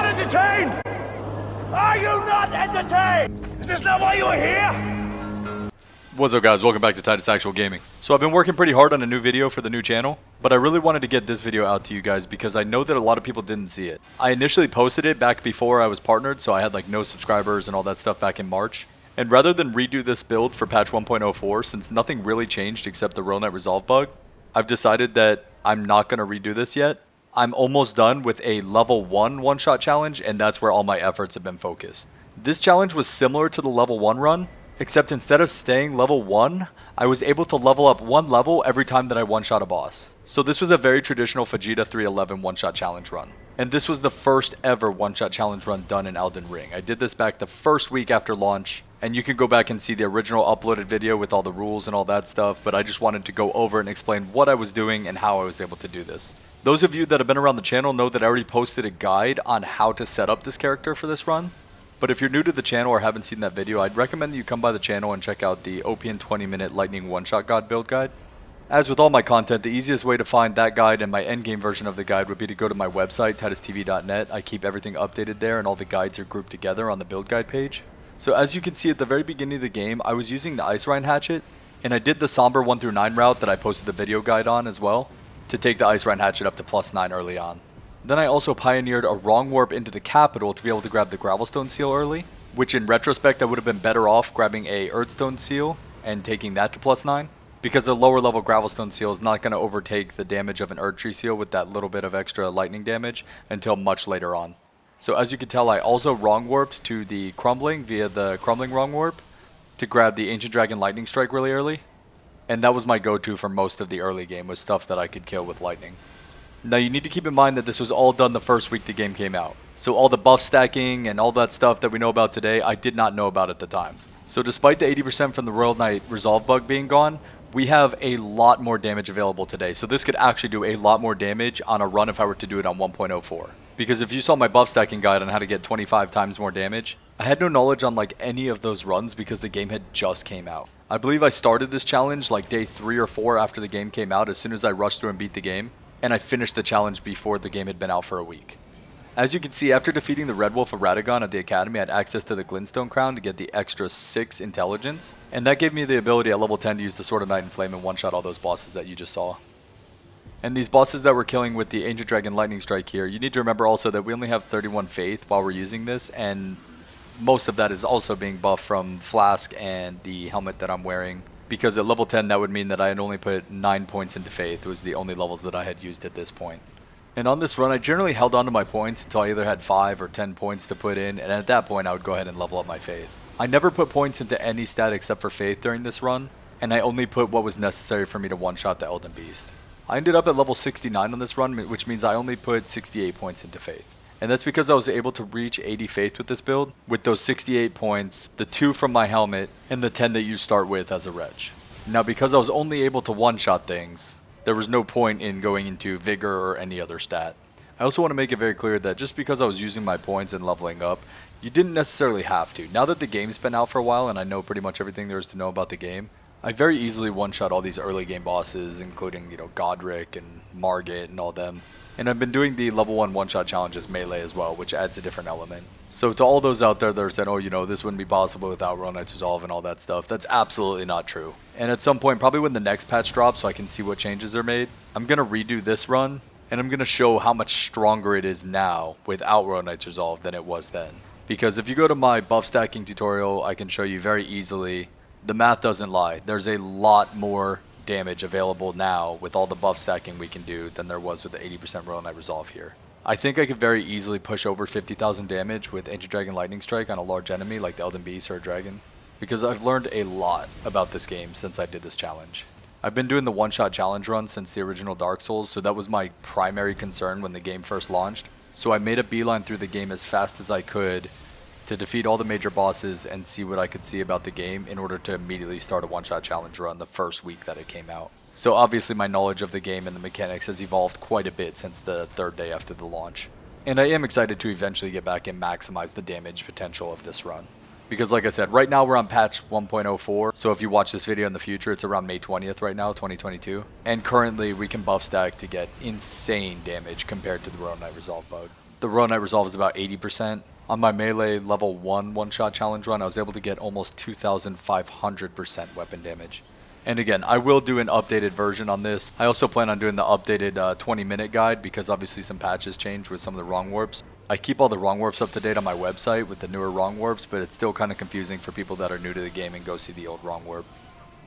entertained? Are you not entertained? Is this not why you are here? What's up guys, welcome back to Titus Actual Gaming. So I've been working pretty hard on a new video for the new channel, but I really wanted to get this video out to you guys because I know that a lot of people didn't see it. I initially posted it back before I was partnered, so I had like no subscribers and all that stuff back in March. And rather than redo this build for patch 1.04, since nothing really changed except the Roll Knight Resolve bug, I've decided that I'm not going to redo this yet. I'm almost done with a level 1 one-shot challenge, and that's where all my efforts have been focused. This challenge was similar to the level 1 run, except instead of staying level 1, I was able to level up 1 level every time that I one-shot a boss. So this was a very traditional Vegeta 311 one-shot challenge run. And this was the first ever one-shot challenge run done in Elden Ring. I did this back the first week after launch, and you can go back and see the original uploaded video with all the rules and all that stuff, but I just wanted to go over and explain what I was doing and how I was able to do this. Those of you that have been around the channel know that I already posted a guide on how to set up this character for this run. But if you're new to the channel or haven't seen that video, I'd recommend that you come by the channel and check out the OP in 20-minute Lightning One-Shot God build guide. As with all my content, the easiest way to find that guide and my endgame version of the guide would be to go to my website, titustv.net. I keep everything updated there and all the guides are grouped together on the build guide page. So as you can see at the very beginning of the game, I was using the Ice Rhine Hatchet, and I did the Somber 1 through 9 route that I posted the video guide on as well, to take the Ice Rhine Hatchet up to +9 early on. Then I also pioneered a wrong warp into the capital to be able to grab the Gravelstone seal early, which in retrospect I would have been better off grabbing a Erdstone seal and taking that to +9, because a lower level Gravelstone seal is not going to overtake the damage of an Erdtree seal with that little bit of extra lightning damage until much later on. So as you can tell, I also wrong warped to the Crumbling via the Crumbling wrong warp to grab the Ancient Dragon Lightning Strike really early, and that was my go-to for most of the early game, was stuff that I could kill with lightning. Now you need to keep in mind that this was all done the first week the game came out. So all the buff stacking and all that stuff that we know about today, I did not know about at the time. So despite the 80% from the Roll Knight Resolve bug being gone, we have a lot more damage available today. So this could actually do a lot more damage on a run if I were to do it on 1.04. Because if you saw my buff stacking guide on how to get 25 times more damage, I had no knowledge on like any of those runs because the game had just came out. I believe I started this challenge like day 3 or 4 after the game came out, as soon as I rushed through and beat the game. And I finished the challenge before the game had been out for a week. As you can see, after defeating the Red Wolf of Radagon at the Academy, I had access to the Glintstone Crown to get the extra 6 intelligence. And that gave me the ability at level 10 to use the Sword of Night and Flame and one-shot all those bosses that you just saw. And these bosses that we're killing with the Ancient Dragon Lightning Strike here, you need to remember also that we only have 31 Faith while we're using this, and most of that is also being buffed from Flask and the helmet that I'm wearing. Because at level 10 that would mean that I had only put 9 points into Faith. It was the only levels that I had used at this point. And on this run I generally held on to my points until I either had 5 or 10 points to put in, and at that point I would go ahead and level up my Faith. I never put points into any stat except for Faith during this run, and I only put what was necessary for me to one-shot the Elden Beast. I ended up at level 69 on this run, which means I only put 68 points into Faith. And that's because I was able to reach 80 Faith with this build, with those 68 points, the 2 from my helmet, and the 10 that you start with as a wretch. Now because I was only able to one-shot things, there was no point in going into Vigor or any other stat. I also want to make it very clear that just because I was using my points and leveling up, you didn't necessarily have to. Now that the game's been out for a while and I know pretty much everything there is to know about the game, I very easily one-shot all these early game bosses, including, Godrick and Margit and all them. And I've been doing the level 1 one-shot challenges melee as well, which adds a different element. So to all those out there that are saying, oh, this wouldn't be possible without Roll Knight's Resolve and all that stuff, that's absolutely not true. And at some point, probably when the next patch drops so I can see what changes are made, I'm going to redo this run, and I'm going to show how much stronger it is now without Roll Knight's Resolve than it was then. Because if you go to my buff stacking tutorial, I can show you very easily, the math doesn't lie. There's a lot more damage available now with all the buff stacking we can do than there was with the 80% Roll Knight Resolve here. I think I could very easily push over 50,000 damage with Ancient Dragon Lightning Strike on a large enemy like the Elden Beast or a Dragon, because I've learned a lot about this game since I did this challenge. I've been doing the one-shot challenge run since the original Dark Souls, so that was my primary concern when the game first launched. So I made a beeline through the game as fast as I could to defeat all the major bosses and see what I could see about the game in order to immediately start a one-shot challenge run the first week that it came out. So obviously my knowledge of the game and the mechanics has evolved quite a bit since the 3rd day after the launch. And I am excited to eventually get back and maximize the damage potential of this run. Because like I said, right now we're on patch 1.04, so if you watch this video in the future, it's around May 20th right now, 2022. And currently we can buff stack to get insane damage compared to the Roll Knight Resolve bug. The run night resolve is about 80%. On my melee level 1 one-shot challenge run, I was able to get almost 2,500% weapon damage. And again, I will do an updated version on this. I also plan on doing the updated 20-minute guide because obviously some patches changed with some of the wrong warps. I keep all the wrong warps up to date on my website with the newer wrong warps, but it's still kind of confusing for people that are new to the game and go see the old wrong warp.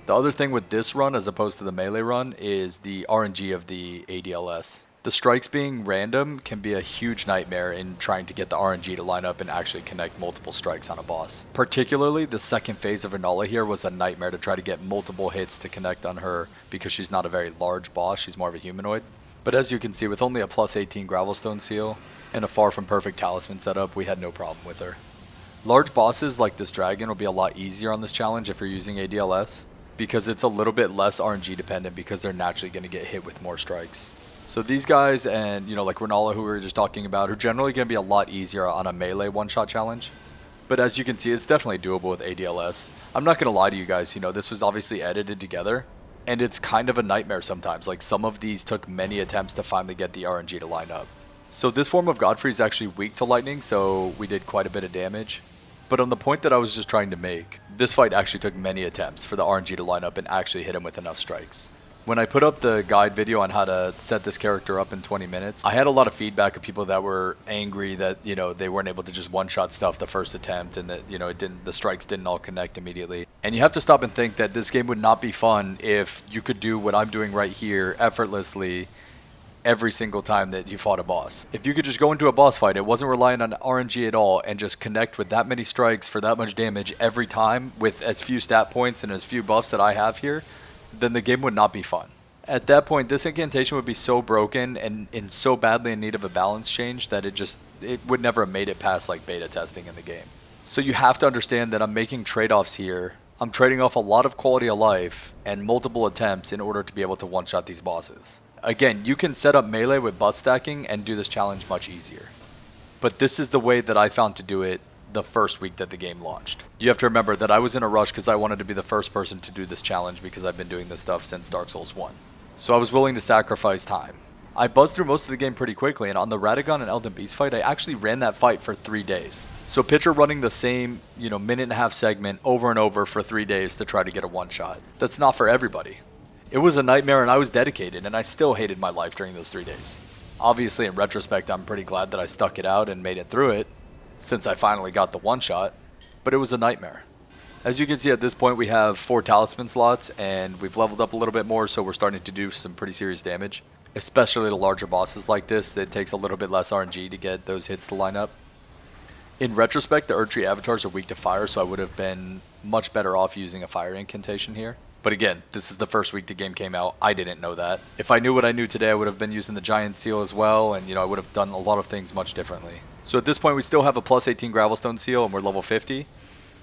The other thing with this run as opposed to the melee run is the RNG of the ADLS. The strikes being random can be a huge nightmare in trying to get the RNG to line up and actually connect multiple strikes on a boss. Particularly, the second phase of Renala here was a nightmare to try to get multiple hits to connect on her because she's not a very large boss, she's more of a humanoid. But as you can see, with only a plus 18 Gravelstone seal and a far from perfect talisman setup, we had no problem with her. Large bosses like this dragon will be a lot easier on this challenge if you're using ADLS because it's a little bit less RNG dependent because they're naturally going to get hit with more strikes. So these guys and, like Renala who we were just talking about, are generally going to be a lot easier on a melee one-shot challenge. But as you can see, it's definitely doable with ADLS. I'm not going to lie to you guys, this was obviously edited together. And it's kind of a nightmare sometimes. Like some of these took many attempts to finally get the RNG to line up. So this form of Godfrey is actually weak to lightning, so we did quite a bit of damage. But on the point that I was just trying to make, this fight actually took many attempts for the RNG to line up and actually hit him with enough strikes. When I put up the guide video on how to set this character up in 20 minutes, I had a lot of feedback of people that were angry that, they weren't able to just one-shot stuff the first attempt and that, the strikes didn't all connect immediately. And you have to stop and think that this game would not be fun if you could do what I'm doing right here effortlessly every single time that you fought a boss. If you could just go into a boss fight, it wasn't relying on RNG at all, and just connect with that many strikes for that much damage every time with as few stat points and as few buffs that I have here, then the game would not be fun. At that point, this incantation would be so broken and so badly in need of a balance change that it would never have made it past like beta testing in the game. So you have to understand that I'm making trade-offs here. I'm trading off a lot of quality of life and multiple attempts in order to be able to one-shot these bosses. Again, you can set up melee with buff stacking and do this challenge much easier. But this is the way that I found to do it the first week that the game launched. You have to remember that I was in a rush because I wanted to be the first person to do this challenge because I've been doing this stuff since Dark Souls 1. So I was willing to sacrifice time. I buzzed through most of the game pretty quickly, and on the Radagon and Elden Beast fight, I actually ran that fight for 3 days. So picture running the same, minute and a half segment over and over for 3 days to try to get a one-shot. That's not for everybody. It was a nightmare and I was dedicated, and I still hated my life during those 3 days. Obviously, in retrospect, I'm pretty glad that I stuck it out and made it through it, since I finally got the one-shot, but it was a nightmare. As you can see at this point, we have 4 talisman slots, and we've leveled up a little bit more, so we're starting to do some pretty serious damage. Especially to larger bosses like this, it takes a little bit less RNG to get those hits to line up. In retrospect, the Erdtree avatars are weak to fire, so I would have been much better off using a fire incantation here. But again, this is the first week the game came out. I didn't know that. If I knew what I knew today, I would have been using the giant seal as well, and I would have done a lot of things much differently. So at this point, we still have a plus 18 Gravelstone seal, and we're level 50,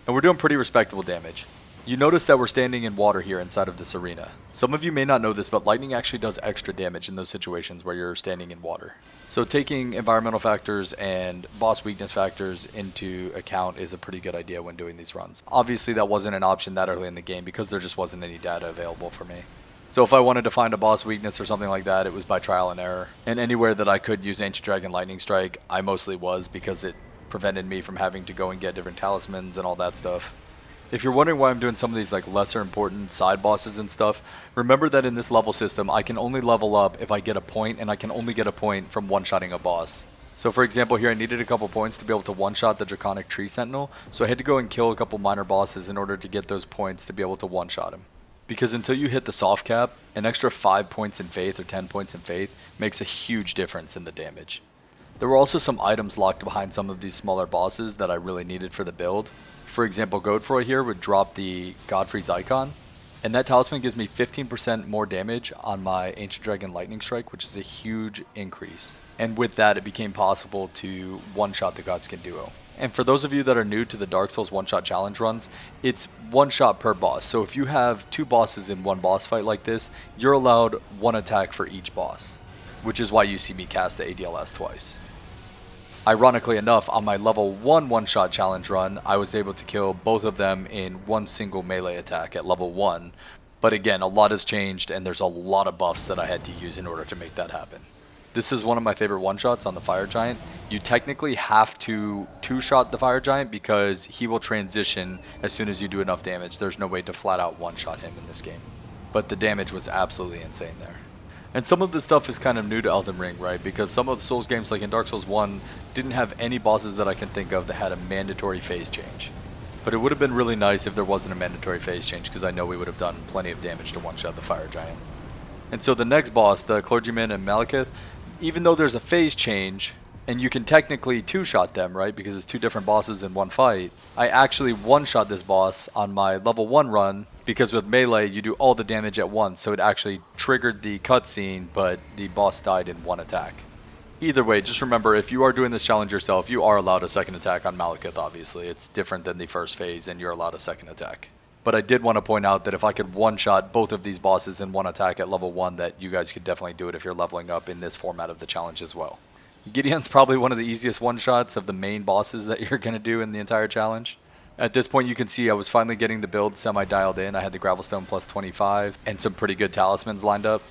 and we're doing pretty respectable damage. You notice that we're standing in water here inside of this arena. Some of you may not know this, but lightning actually does extra damage in those situations where you're standing in water. So taking environmental factors and boss weakness factors into account is a pretty good idea when doing these runs. Obviously that wasn't an option that early in the game because there just wasn't any data available for me. So if I wanted to find a boss weakness or something like that, it was by trial and error. And anywhere that I could use Ancient Dragon Lightning Strike, I mostly was because it prevented me from having to go and get different talismans and all that stuff. If you're wondering why I'm doing some of these like lesser important side bosses and stuff, remember that in this level system, I can only level up if I get a point, and I can only get a point from one-shotting a boss. So for example here, I needed a couple points to be able to one-shot the Draconic Tree Sentinel, so I had to go and kill a couple minor bosses in order to get those points to be able to one-shot him. Because until you hit the soft cap, an extra 5 points in Faith or 10 points in Faith makes a huge difference in the damage. There were also some items locked behind some of these smaller bosses that I really needed for the build. For example, Godfrey here would drop the Godfrey's icon, and that talisman gives me 15% more damage on my Ancient Dragon Lightning Strike, which is a huge increase. And with that, it became possible to one-shot the Godskin duo. And for those of you that are new to the Dark Souls one-shot challenge runs, it's one shot per boss. So if you have 2 bosses in one boss fight like this, you're allowed 1 attack for each boss, which is why you see me cast the ADLS twice. Ironically enough, on my level 1 one-shot challenge run, I was able to kill both of them in one single melee attack at level 1. But again, a lot has changed and there's a lot of buffs that I had to use in order to make that happen. This is one of my favorite one-shots on the Fire Giant. You technically have to two-shot the Fire Giant because he will transition as soon as you do enough damage. There's no way to flat out one-shot him in this game. But the damage was absolutely insane there. And some of this stuff is kind of new to Elden Ring, right? Because some of the Souls games, like in Dark Souls 1, didn't have any bosses that I can think of that had a mandatory phase change. But it would have been really nice if there wasn't a mandatory phase change, because I know we would have done plenty of damage to one-shot the Fire Giant. And so the next boss, the Clergyman and Malekith, even though there's a phase change, and you can technically two-shot them, right? Because it's two different bosses in one fight. I actually one-shot this boss on my level 1 run, because with melee, you do all the damage at once, so it actually triggered the cutscene, but the boss died in one attack. Either way, just remember, if you are doing this challenge yourself, you are allowed a second attack on Malekith, obviously. It's different than the first phase, and you're allowed a second attack. But I did want to point out that if I could one-shot both of these bosses in one attack at level 1, that you guys could definitely do it if you're leveling up in this format of the challenge as well. Gideon's probably one of the easiest one-shots of the main bosses that you're going to do in the entire challenge. At this point you can see I was finally getting the build semi-dialed in. I had the Gravelstone plus 25 and some pretty good talismans lined up.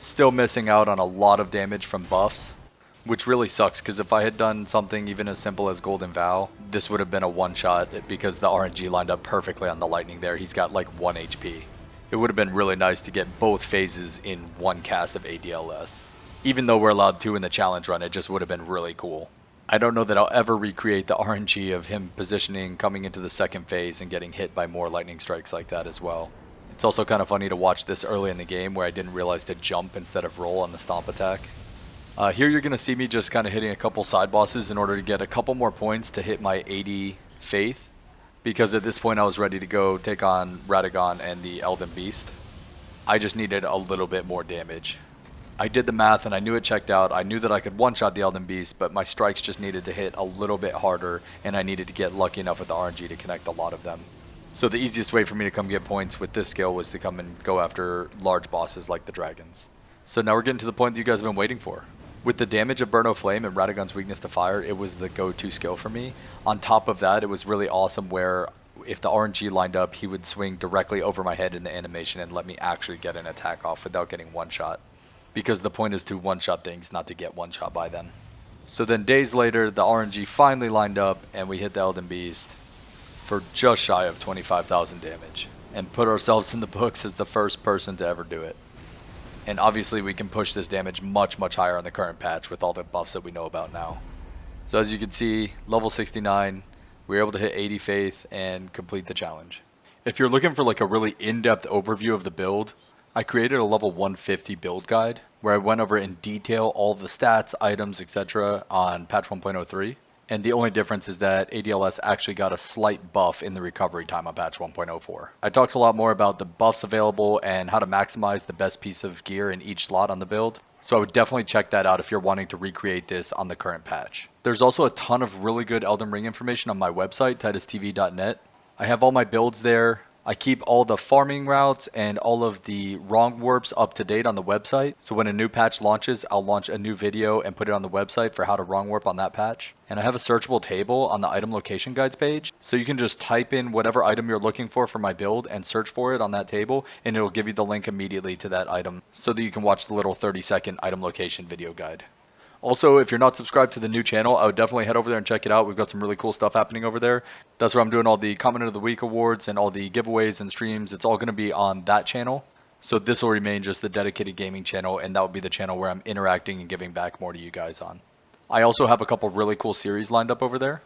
Still missing out on a lot of damage from buffs, which really sucks because if I had done something even as simple as Golden Vow, this would have been a one-shot because the RNG lined up perfectly on the lightning there. He's got like 1 HP. It would have been really nice to get both phases in one cast of ADLS. Even though we're allowed to in the challenge run, it just would have been really cool. I don't know that I'll ever recreate the RNG of him positioning, coming into the second phase, and getting hit by more lightning strikes like that as well. It's also kind of funny to watch this early in the game where I didn't realize to jump instead of roll on the stomp attack. Here you're going to see me just kind of hitting a couple side bosses in order to get a couple more points to hit my 80 faith. Because at this point I was ready to go take on Radagon and the Elden Beast. I just needed a little bit more damage. I did the math and I knew it checked out. I knew that I could one-shot the Elden Beast, but my strikes just needed to hit a little bit harder, and I needed to get lucky enough with the RNG to connect a lot of them. So the easiest way for me to come get points with this skill was to come and go after large bosses like the dragons. So now we're getting to the point that you guys have been waiting for. With the damage of Burn O' Flame and Radagon's weakness to fire, it was the go-to skill for me. On top of that, it was really awesome where if the RNG lined up, he would swing directly over my head in the animation and let me actually get an attack off without getting one-shot. Because the point is to one-shot things, not to get one-shot by them. So then days later, the RNG finally lined up and we hit the Elden Beast for just shy of 25,000 damage. And put ourselves in the books as the first person to ever do it. And obviously we can push this damage much higher on the current patch with all the buffs that we know about now. So as you can see, level 69, we were able to hit 80 faith and complete the challenge. If you're looking for like a really in-depth overview of the build, I created a level 150 build guide where I went over in detail all the stats, items, etc. on patch 1.03. And the only difference is that ADLS actually got a slight buff in the recovery time on patch 1.04. I talked a lot more about the buffs available and how to maximize the best piece of gear in each slot on the build. So I would definitely check that out if you're wanting to recreate this on the current patch. There's also a ton of really good Elden Ring information on my website, TitusTV.net. I have all my builds there. I keep all the farming routes and all of the wrong warps up to date on the website. So when a new patch launches, I'll launch a new video and put it on the website for how to wrong warp on that patch. And I have a searchable table on the item location guides page. So you can just type in whatever item you're looking for my build and search for it on that table. And it'll give you the link immediately to that item so that you can watch the little 30-second item location video guide. Also, if you're not subscribed to the new channel, I would definitely head over there and check it out. We've got some really cool stuff happening over there. That's where I'm doing all the Comment of the Week awards and all the giveaways and streams. It's all going to be on that channel. So this will remain just the dedicated gaming channel, and that will be the channel where I'm interacting and giving back more to you guys on. I also have a couple really cool series lined up over there.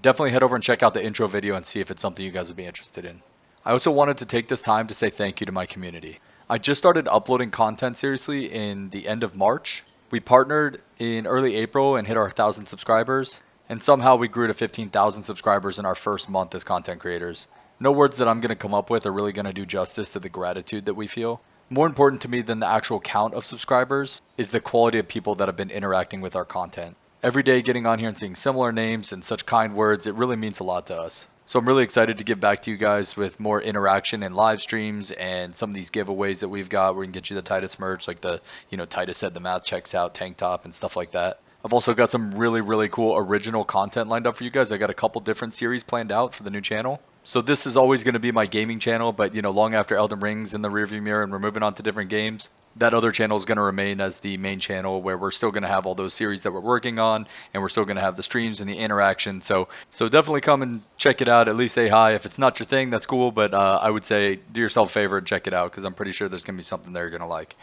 Definitely head over and check out the intro video and see if it's something you guys would be interested in. I also wanted to take this time to say thank you to my community. I just started uploading content seriously in the end of March. We partnered in early April and hit our 1,000 subscribers, and somehow we grew to 15,000 subscribers in our first month as content creators. No words that I'm going to come up with are really going to do justice to the gratitude that we feel. More important to me than the actual count of subscribers is the quality of people that have been interacting with our content. Every day getting on here and seeing similar names and such kind words, it really means a lot to us. So I'm really excited to give back to you guys with more interaction and live streams and some of these giveaways that we've got where we can get you the Titus merch, like the, Titus said the math checks out tank top and stuff like that. I've also got some really cool original content lined up for you guys. I got a couple different series planned out for the new channel. So this is always going to be my gaming channel, but you know, long after Elden Ring's in the rearview mirror and we're moving on to different games, that other channel is going to remain as the main channel where we're still going to have all those series that we're working on, and we're still going to have the streams and the interaction. So definitely come and check it out. At least say hi. If it's not your thing, that's cool, but I would say do yourself a favor and check it out, because I'm pretty sure there's going to be something there you're going to like.